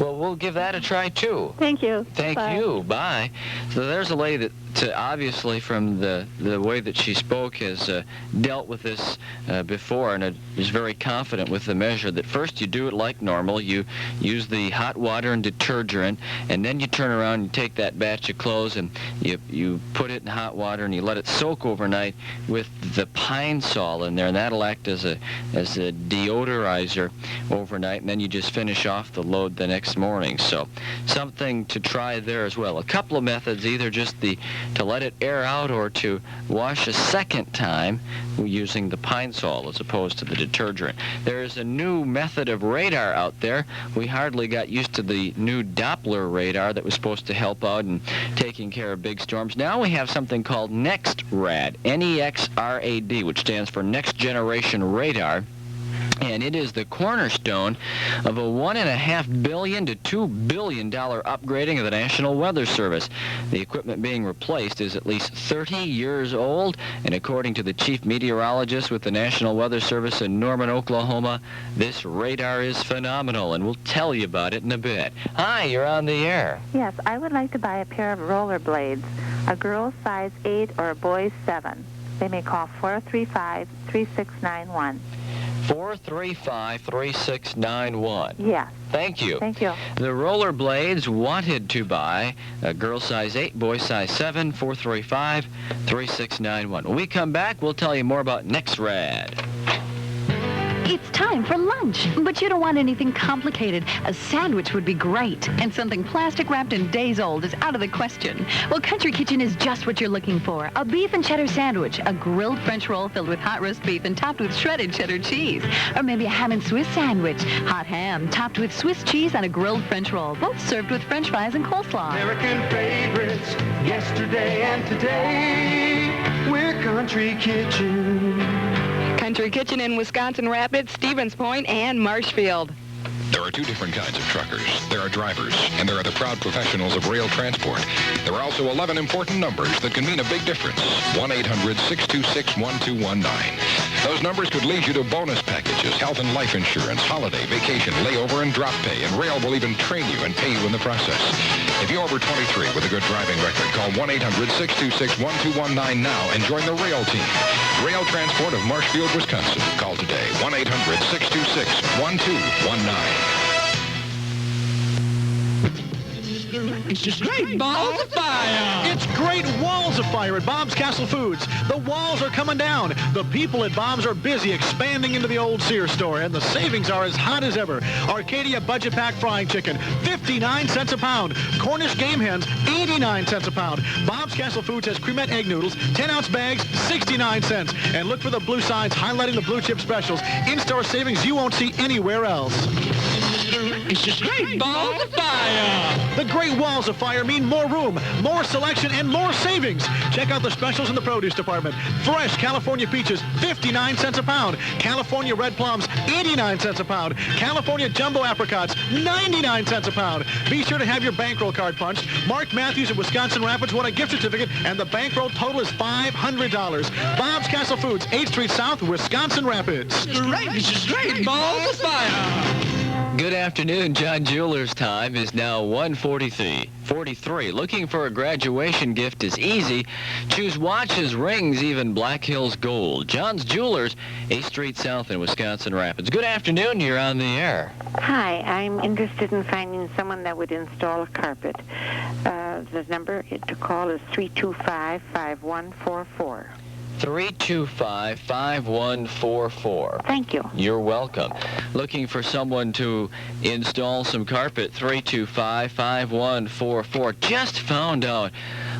Well, we'll give that a try, too. Thank you. Thank you. Bye. So there's a lady that, obviously, from the way that she spoke, has dealt with this before and is very confident with the measure that first you do it like normal. You use the hot water and detergent, and then you turn around and take that batch of clothes and you put it in hot water and you let it soak overnight with the Pine Sol in there, and that'll act as a deodorizer overnight, and then you just finish off the load the next morning. So something to try there as well. A couple of methods, either just to let it air out or to wash a second time using the Pine Sol as opposed to the detergent. There is a new method of radar out there. We hardly got used to the new Doppler radar that was supposed to help out in taking care of big storms. Now we have something called NEXRAD, N-E-X-R-A-D, which stands for Next Generation Radar. And it is the cornerstone of a $1.5 billion to $2 billion upgrading of the National Weather Service. The equipment being replaced is at least 30 years old, and according to the chief meteorologist with the National Weather Service in Norman, Oklahoma, this radar is phenomenal, and we'll tell you about it in a bit. Hi, you're on the air. Yes, I would like to buy a pair of rollerblades, a girl's size 8 or a boy's 7. They may call 435-3691. 435-3691. Yes. Thank you. Thank you. The rollerblades wanted to buy a girl size 8, boy size 7, 435-3691. When we come back, we'll tell you more about NEXRAD. It's time for lunch, but you don't want anything complicated. A sandwich would be great, and something plastic wrapped and days old is out of the question. Well, Country Kitchen is just what you're looking for. A beef and cheddar sandwich, a grilled French roll filled with hot roast beef and topped with shredded cheddar cheese. Or maybe a ham and Swiss sandwich, hot ham topped with Swiss cheese and a grilled French roll, both served with French fries and coleslaw. American favorites, yesterday and today. We're Country Kitchen. Country Kitchen in Wisconsin Rapids, Stevens Point, and Marshfield. There are two different kinds of truckers. There are drivers, and there are the proud professionals of rail transport. There are also 11 important numbers that can mean a big difference. 1-800-626-1219. Those numbers could lead you to bonus packages, health and life insurance, holiday, vacation, layover, and drop pay, and rail will even train you and pay you in the process. If you're over 23 with a good driving record, call 1-800-626-1219 now and join the rail team. Rail Transport of Marshfield, Wisconsin. Call today, 1-800-626-1219. It's just great balls of fire. It's great walls of fire at Bob's Castle Foods. The walls are coming down. The people at Bob's are busy expanding into the old Sears store, and the savings are as hot as ever. Arcadia Budget Pack Frying Chicken, 59 cents a pound. Cornish Game Hens, 89 cents a pound. Bob's Castle Foods has cremette egg noodles, 10-ounce bags, 69 cents. And look for the blue signs highlighting the blue chip specials. In-store savings you won't see anywhere else. It's just great balls of fire. The great walls of fire mean more room, more selection, and more savings. Check out the specials in the produce department. Fresh California peaches, 59 cents a pound. California red plums, 89 cents a pound. California jumbo apricots, 99 cents a pound. Be sure to have your bankroll card punched. Mark Matthews of Wisconsin Rapids won a gift certificate, and the bankroll total is $500. Bob's Castle Foods, 8th Street South, Wisconsin Rapids. It's just great balls of fire. Good afternoon. John Jewelers' time is now 1:43. Looking for a graduation gift is easy. Choose watches, rings, even Black Hills Gold. John's Jewelers, 8th Street South in Wisconsin Rapids. Good afternoon. You're on the air. Hi. I'm interested in finding someone that would install a carpet. The number to call is 325-5144. 325-5144. Thank you. You're welcome. Looking for someone to install some carpet, 325-5144. Just found out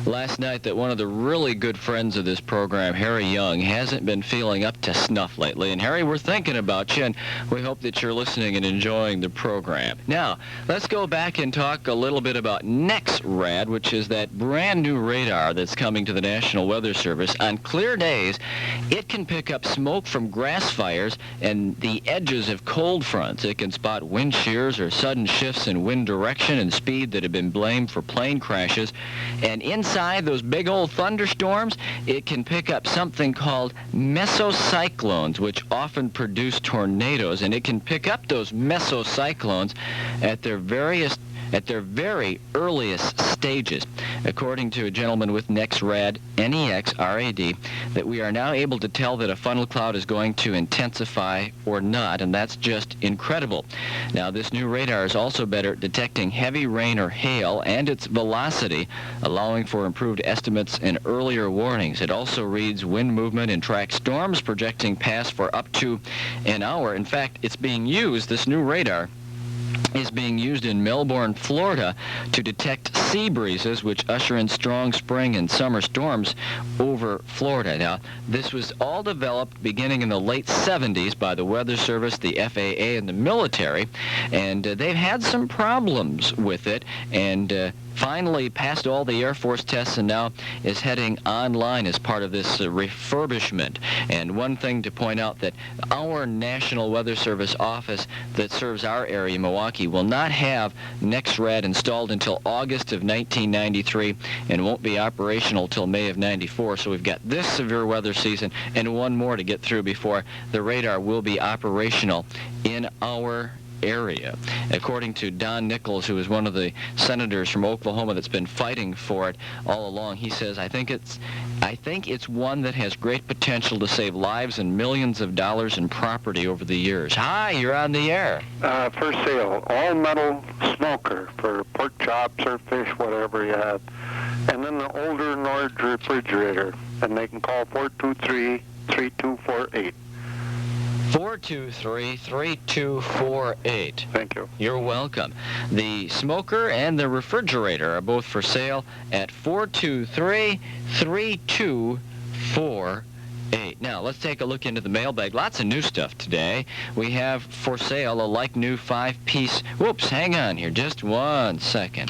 last night that one of the really good friends of this program, Harry Young, hasn't been feeling up to snuff lately. And Harry, we're thinking about you, and we hope that you're listening and enjoying the program. Now, let's go back and talk a little bit about NEXRAD, which is that brand new radar that's coming to the National Weather Service. On clear days, it can pick up smoke from grass fires and the edges of cold fronts. It can spot wind shears or sudden shifts in wind direction and speed that have been blamed for plane crashes. And inside those big old thunderstorms, it can pick up something called mesocyclones, which often produce tornadoes. And it can pick up those mesocyclones at their very earliest stages. According to a gentleman with NEXRAD, N-E-X-R-A-D, that we are now able to tell that a funnel cloud is going to intensify or not, and that's just incredible. Now, this new radar is also better at detecting heavy rain or hail and its velocity, allowing for improved estimates and earlier warnings. It also reads wind movement and tracks storms, projecting paths for up to an hour. In fact, it's being used, this new radar, is being used in Melbourne, Florida, to detect sea breezes, which usher in strong spring and summer storms over Florida. Now, this was all developed beginning in the late 70s by the Weather Service, the FAA, and the military, and they've had some problems with it, and finally passed all the Air Force tests and now is heading online as part of this refurbishment. And one thing to point out, that our National Weather Service office that serves our area, Milwaukee, will not have NEXRAD installed until August of 1993 and won't be operational till May of 94. So we've got this severe weather season and one more to get through before the radar will be operational in our area. According to Don Nichols, who is one of the senators from Oklahoma that's been fighting for it all along, he says, I think it's one that has great potential to save lives and millions of dollars in property over the years. Hi, you're on the air. For sale, all metal smoker for pork chops or fish, whatever you have. And then the older Nord refrigerator, and they can call 423-3248. 423-3248. Thank you. You're welcome. The smoker and the refrigerator are both for sale at 423-3248. Now, let's take a look into the mailbag. Lots of new stuff today. We have for sale a like-new 5-piece... Whoops, hang on here just 1 second.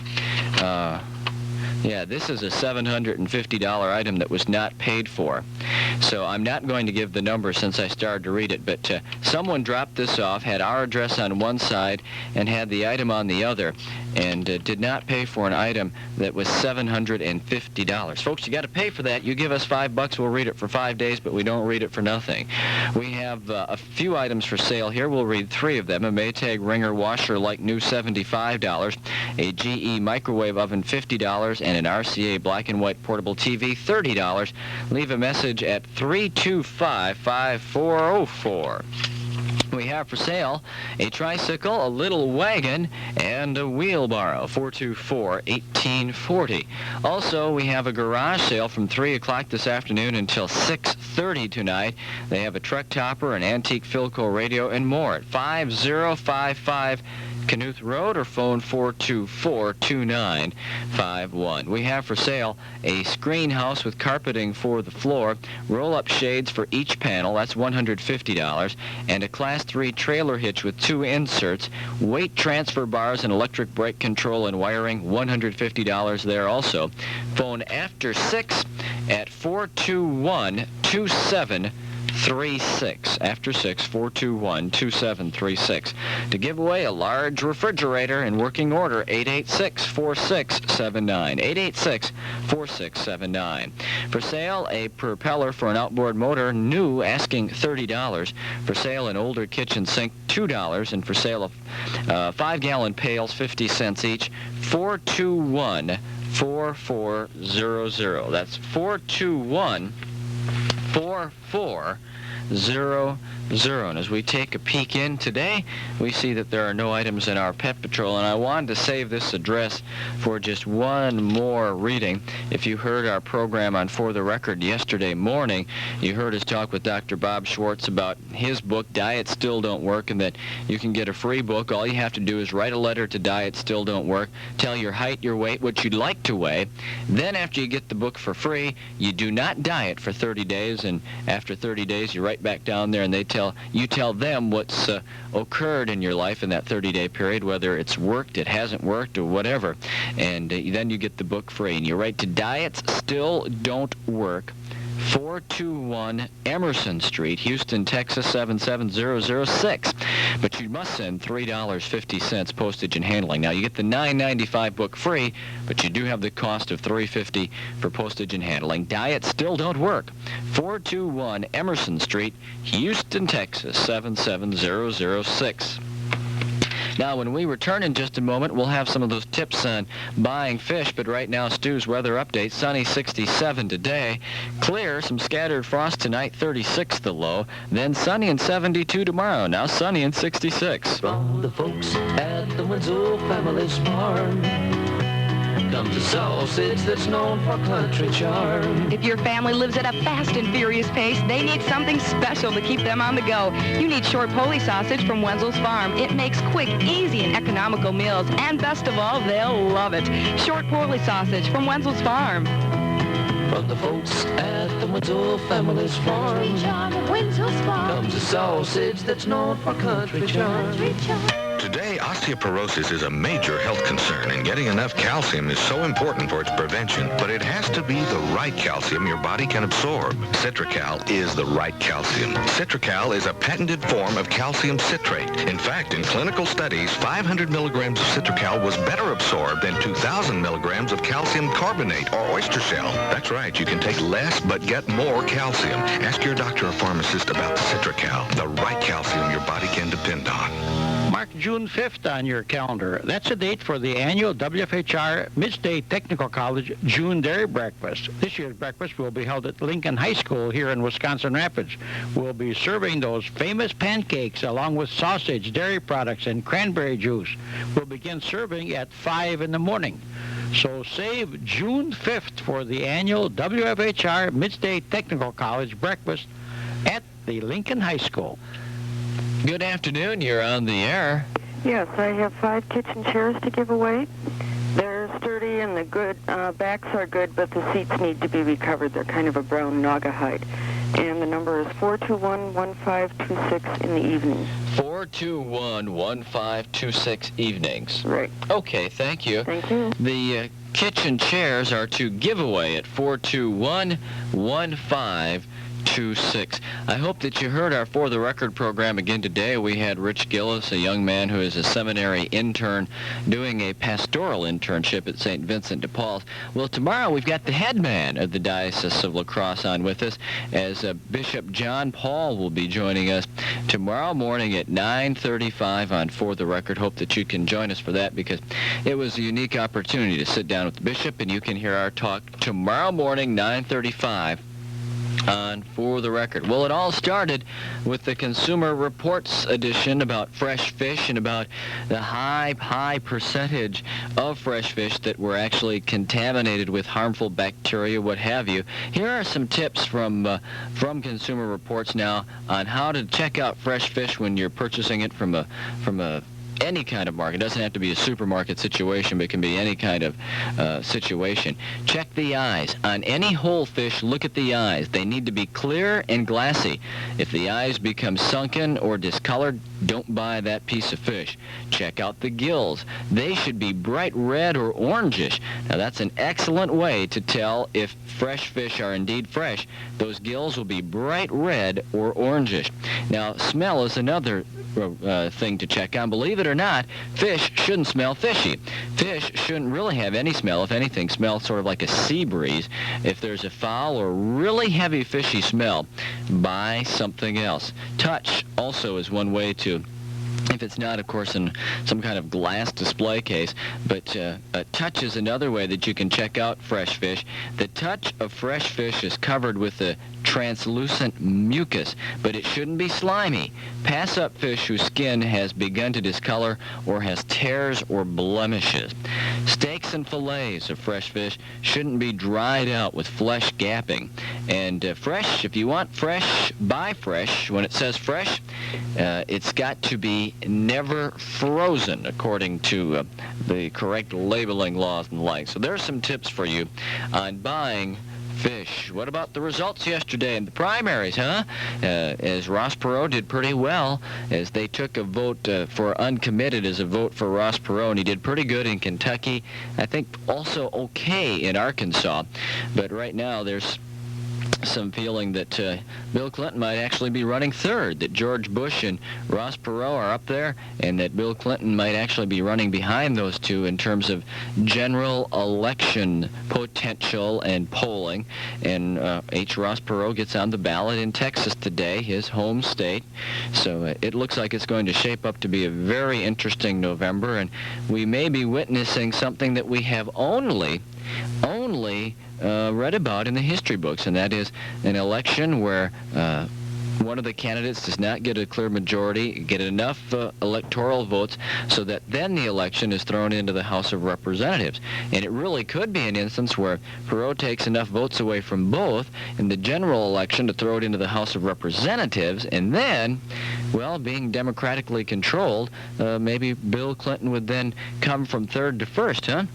Yeah, this is a $750 item that was not paid for. So I'm not going to give the number since I started to read it, but someone dropped this off, had our address on one side, and had the item on the other, and did not pay for an item that was $750. Folks, you got to pay for that. You give us $5, we'll read it for 5 days, but we don't read it for nothing. We have a few items for sale here. We'll read 3 of them. A Maytag Ringer washer like new, $75. A GE microwave oven, $50. And an RCA black and white portable TV, $30. Leave a message at 325-5404. We have for sale a tricycle, a little wagon, and a wheelbarrow, 424-1840. Also, we have a garage sale from 3 o'clock this afternoon until 6:30 tonight. They have a truck topper, an antique Philco radio, and more at 5055 Knuth Road, or phone 424-2951. We have for sale a screen house with carpeting for the floor, roll-up shades for each panel, that's $150, and a Class 3 trailer hitch with 2 inserts, weight transfer bars and electric brake control and wiring, $150 there also. Phone after 6 at 421-2736. After 6, 421-2736. To give away a large refrigerator in working order, 886-4679. 886-4679. For sale, a propeller for an outboard motor, new, asking $30. For sale, an older kitchen sink, $2. And for sale, of 5-gallon pails, 50 cents each, 421-4400. That's 421-4400. And as we take a peek in today, we see that there are no items in our Pet Patrol, and I wanted to save this address for just one more reading. If you heard our program on For the Record yesterday morning, you heard us talk with Dr. Bob Schwartz about his book, Diets Still Don't Work, and that you can get a free book. All you have to do is write a letter to Diets Still Don't Work, tell your height, your weight, what you'd like to weigh. Then after you get the book for free, you do not diet for 30 days, and after 30 days, you write back down there and you tell them what's occurred in your life in that 30-day period, whether it's worked, it hasn't worked, or whatever. And then you get the book free. And you write to Diets Still Don't Work, 421 Emerson Street, Houston, Texas, 77006. But you must send $3.50 postage and handling. Now, you get the $9.95 book free, but you do have the cost of $3.50 for postage and handling. Diets Still Don't Work, 421 Emerson Street, Houston, Texas, 77006. Now, when we return in just a moment, we'll have some of those tips on buying fish, but right now, Stu's weather update. Sunny, 67 today. Clear, some scattered frost tonight, 36 the low. Then sunny and 72 tomorrow. Now sunny and 66. From the folks at the Winslow Family's Farm comes a sausage that's known for country charm. If your family lives at a fast and furious pace, they need something special to keep them on the go. You need short pulley sausage from Wenzel's Farm. It makes quick, easy, and economical meals, and best of all, they'll love it. Short pulley sausage from Wenzel's Farm. From the folks at the Winslow Family's Farm comes a sausage that's known for country charm. Today, osteoporosis is a major health concern, and getting enough calcium is so important for its prevention, but it has to be the right calcium your body can absorb. Citracal is the right calcium. Citracal is a patented form of calcium citrate. In fact, in clinical studies, 500 milligrams of Citracal was better absorbed than 2,000 milligrams of calcium carbonate or oyster shell. That's right, you can take less but get more calcium. Ask your doctor or pharmacist about Citracal, the right calcium your body can depend on. Mark June 5th on your calendar. That's the date for the annual WFHR Midstate Technical College June Dairy Breakfast. This year's breakfast will be held at Lincoln High School here in Wisconsin Rapids. We'll be serving those famous pancakes along with sausage, dairy products, and cranberry juice. We'll begin serving at 5 in the morning. So save June 5th for the annual WFHR Midstate Technical College Breakfast at the Lincoln High School. Good afternoon. You're on the air. Yes, I have 5 kitchen chairs to give away. They're sturdy and the backs are good, but the seats need to be recovered. They're kind of a brown Naugahyde. And the number is 421-1526 in the evenings. 421-1526 evenings. Right. Okay, thank you. Thank you. The kitchen chairs are to give away at 421-1526. I hope that you heard our For the Record program again today. We had Rich Gillis, a young man who is a seminary intern doing a pastoral internship at St. Vincent de Paul. Well, tomorrow we've got the head man of the Diocese of La Crosse on with us, as Bishop John Paul will be joining us tomorrow morning at 9:35 on For the Record. Hope that you can join us for that, because it was a unique opportunity to sit down with the bishop, and you can hear our talk tomorrow morning, 9:35. On For the Record. Well, it all started with the Consumer Reports edition about fresh fish and about the high percentage of fresh fish that were actually contaminated with harmful bacteria, what have you. Here are some tips from Consumer Reports now on how to check out fresh fish when you're purchasing it from any kind of market. It doesn't have to be a supermarket situation, but it can be any kind of situation. Check the eyes. On any whole fish, look at the eyes. They need to be clear and glassy. If the eyes become sunken or discolored, don't buy that piece of fish. Check out the gills. They should be bright red or orangish. Now, that's an excellent way to tell if fresh fish are indeed fresh. Those gills will be bright red or orangish. Now, smell is another thing to check on. Believe it or not, fish shouldn't smell fishy. Fish shouldn't really have any smell. If anything, smell sort of like a sea breeze. If there's a foul or really heavy fishy smell, buy something else. Touch also is one way to, if it's not, of course, in some kind of glass display case, but touch is another way that you can check out fresh fish. The touch of fresh fish is covered with a translucent mucus, but it shouldn't be slimy. Pass up fish whose skin has begun to discolor or has tears or blemishes. Steaks and fillets of fresh fish shouldn't be dried out with flesh gapping. And fresh, if you want fresh, buy fresh. When it says fresh, it's got to be never frozen according to the correct labeling laws and the like. So there's some tips for you on buying fish. What about the results yesterday in the primaries, huh? As Ross Perot did pretty well, as they took a vote for uncommitted as a vote for Ross Perot, and he did pretty good in Kentucky. I think also okay in Arkansas. But right now there's some feeling that Bill Clinton might actually be running third, that George Bush and Ross Perot are up there, and that Bill Clinton might actually be running behind those two in terms of general election potential and polling. And H. Ross Perot gets on the ballot in Texas today, his home state. So it looks like it's going to shape up to be a very interesting November, and we may be witnessing something that we have only read about in the history books, and that is an election where one of the candidates does not get a clear majority, get enough electoral votes, so that then the election is thrown into the House of Representatives. And it really could be an instance where Perot takes enough votes away from both in the general election to throw it into the House of Representatives, and then, well, being democratically controlled, maybe Bill Clinton would then come from third to first, huh?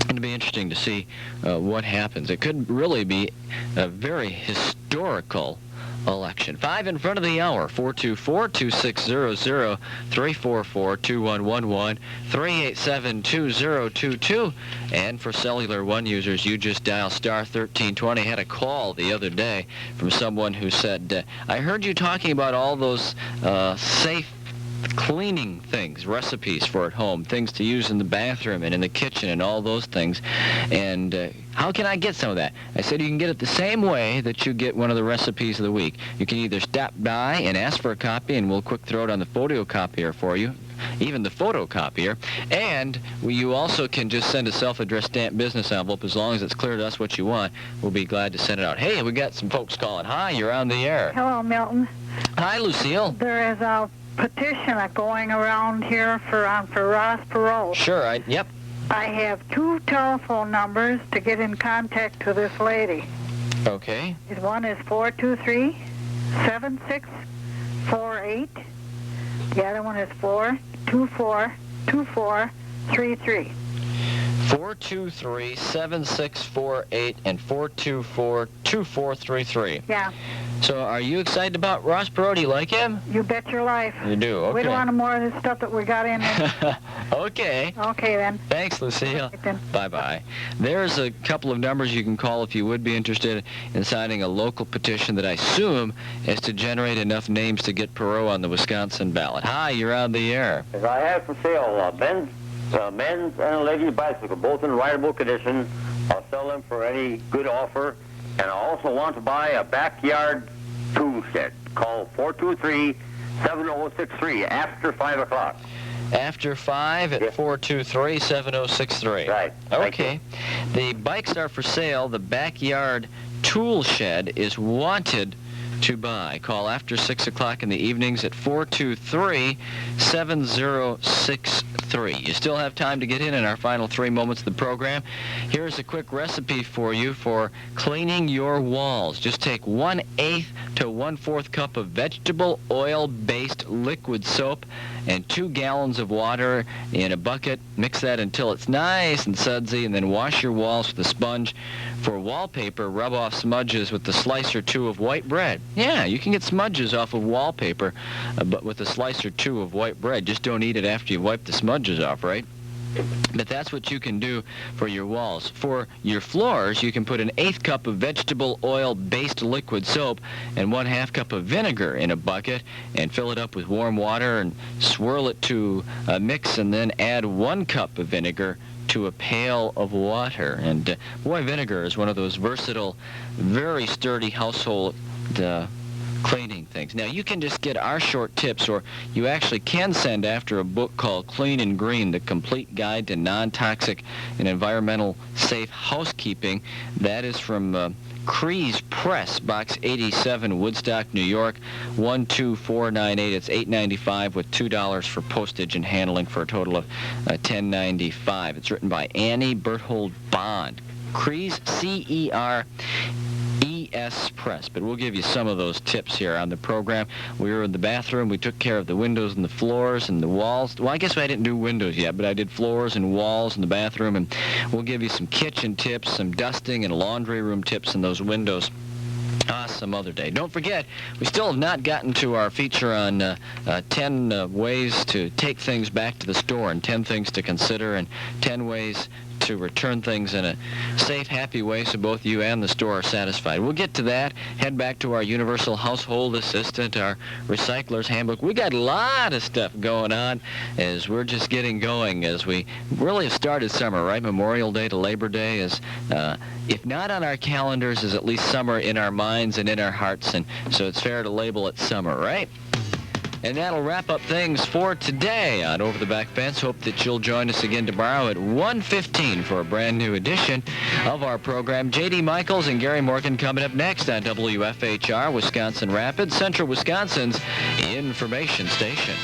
It'll be interesting to see what happens. It could really be a very historical election. 5 in front of the hour, 424-2600, 344-2111, 387-2022. And for Cellular One users, you just dial star 1320. I had a call the other day from someone who said, I heard you talking about all those safe cleaning things, recipes for at home, things to use in the bathroom and in the kitchen and all those things. And how can I get some of that? I said you can get it the same way that you get one of the recipes of the week. You can either stop by and ask for a copy, and we'll quick throw it on the photocopier for you, even the photocopier. And you also can just send a self-addressed stamped business envelope. As long as it's clear to us what you want, we'll be glad to send it out. Hey, we got some folks calling. Hi, you're on the air. Hello, Milton. Hi, Lucille. There is a petition going around here for Ross Perot. Sure, yep. I have 2 telephone numbers to get in contact with this lady. Okay. One is 423-7648. The other one is 424-2433. 423-7648 and 424-2433. Yeah. So are you excited about Ross Perot? Do you like him? You bet your life. You do? Okay. We don't want more of this stuff that we got in there. Okay. Okay, then. Thanks, Lucille. Right, bye-bye. There's a couple of numbers you can call if you would be interested in signing a local petition that I assume is to generate enough names to get Perot on the Wisconsin ballot. Hi, you're on the air. As I have for sale men's and ladies' bicycle, both in rideable condition. I'll sell them for any good offer. And I also want to buy a backyard tool shed. Call 423-7063 after 5 o'clock. After 5 at 423-7063. Right. Okay. The bikes are for sale. The backyard tool shed is wanted to buy. Call after 6 o'clock in the evenings at 423-7063. You still have time to get in our final 3 moments of the program. Here's a quick recipe for you for cleaning your walls. Just take 1/8 to 1/4 cup of vegetable oil-based liquid soap and 2 gallons of water in a bucket. Mix that until it's nice and sudsy, and then wash your walls with a sponge. For wallpaper, rub off smudges with a slice or 2 of white bread. Yeah, you can get smudges off of wallpaper, but with a slice or 2 of white bread. Just don't eat it after you've wiped the smudges off, right? But that's what you can do for your walls. For your floors, you can put 1/8 cup of vegetable oil-based liquid soap and 1/2 cup of vinegar in a bucket and fill it up with warm water and swirl it to a mix, and then add 1 cup of vinegar to a pail of water. And boy, vinegar is one of those versatile, very sturdy household cleaning things. Now, you can just get our short tips, or you actually can send after a book called Clean and Green, The Complete Guide to Non-Toxic and Environmental Safe Housekeeping. That is from Cree's Press, Box 87, Woodstock, New York, 12498. It's $8.95 with $2 for postage and handling for a total of $10.95. It's written by Annie Berthold Bond. Cree's, C-E-R-E-S Press. But we'll give you some of those tips here on the program. We were in the bathroom. We took care of the windows and the floors and the walls. Well, I guess I didn't do windows yet, but I did floors and walls in the bathroom. And we'll give you some kitchen tips, some dusting and laundry room tips in those windows some other day. Don't forget, we still have not gotten to our feature on 10 ways to take things back to the store, and 10 things to consider, and 10 ways to return things in a safe, happy way so both you and the store are satisfied. We'll get to that. Head back to our Universal Household Assistant, our Recycler's Handbook. We got a lot of stuff going on as we're just getting going, as we really have started summer, right? Memorial Day to Labor Day is, if not on our calendars, is at least summer in our minds and in our hearts, and so it's fair to label it summer, right? And that'll wrap up things for today on Over the Back Fence. Hope that you'll join us again tomorrow at 1:15 for a brand new edition of our program. J.D. Michaels and Gary Morgan coming up next on WFHR, Wisconsin Rapids, Central Wisconsin's information station.